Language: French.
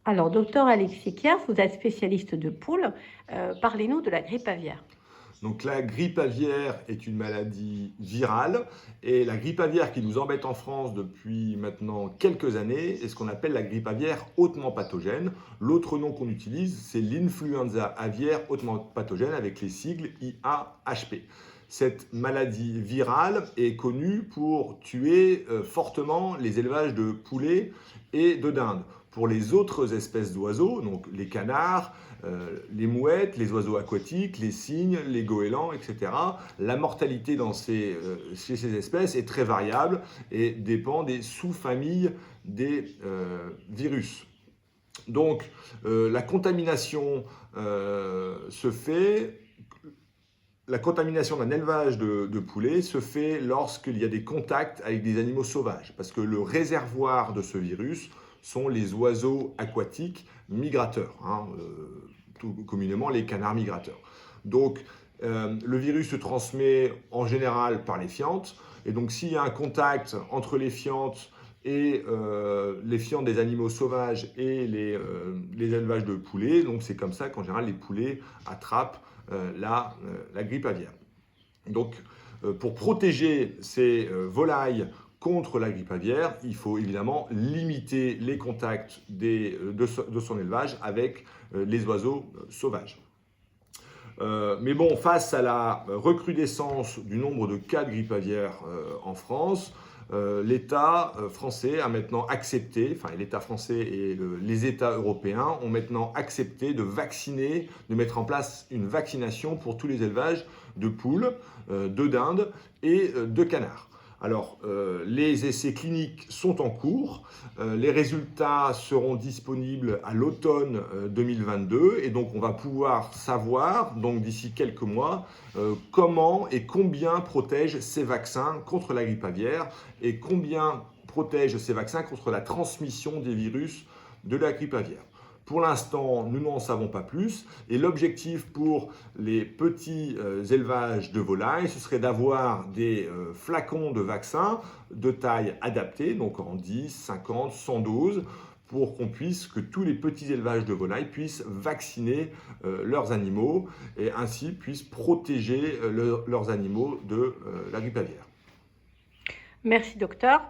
Alors, docteur Alexis Kiers, vous êtes spécialiste de poules. Parlez-nous de la grippe aviaire. Donc la grippe aviaire est une maladie virale et la grippe aviaire qui nous embête en France depuis maintenant quelques années est ce qu'on appelle la grippe aviaire hautement pathogène. L'autre nom qu'on utilise, c'est l'influenza aviaire hautement pathogène avec les sigles IAHP. Cette maladie virale est connue pour tuer fortement les élevages de poulets et de dindes. Pour les autres espèces d'oiseaux, donc les canards, les mouettes, les oiseaux aquatiques, les cygnes, les goélands, etc., la mortalité chez ces espèces est très variable et dépend des sous-familles des virus. Donc la contamination se fait la contamination d'un élevage de poulets se fait lorsqu'il y a des contacts avec des animaux sauvages, parce que le réservoir de ce virus sont les oiseaux aquatiques migrateurs, tout communément les canards migrateurs. Donc le virus se transmet en général par les fientes, et donc s'il y a un contact entre les fientes et les fientes des animaux sauvages et les élevages de poulets, donc c'est comme ça qu'en général les poulets attrapent la grippe aviaire. Donc, pour protéger ces volailles contre la grippe aviaire, il faut évidemment limiter les contacts de son élevage avec les oiseaux sauvages. Mais bon, face à la recrudescence du nombre de cas de grippe aviaire en France, l'État français a maintenant accepté, enfin l'État français et les États européens ont maintenant accepté de vacciner, de mettre en place une vaccination pour tous les élevages de poules, de dindes et de canards. Alors, les essais cliniques sont en cours, les résultats seront disponibles à l'automne 2022 et donc on va pouvoir savoir, donc d'ici quelques mois, comment et combien protègent ces vaccins contre la grippe aviaire et combien protègent ces vaccins contre la transmission des virus de la grippe aviaire. Pour l'instant, nous n'en savons pas plus et l'objectif pour les petits élevages de volailles, ce serait d'avoir des flacons de vaccins de taille adaptée, donc en 10, 50, 100 doses, pour que tous les petits élevages de volailles puissent vacciner leurs animaux et ainsi puissent protéger leurs animaux de la grippe aviaire. Merci, docteur.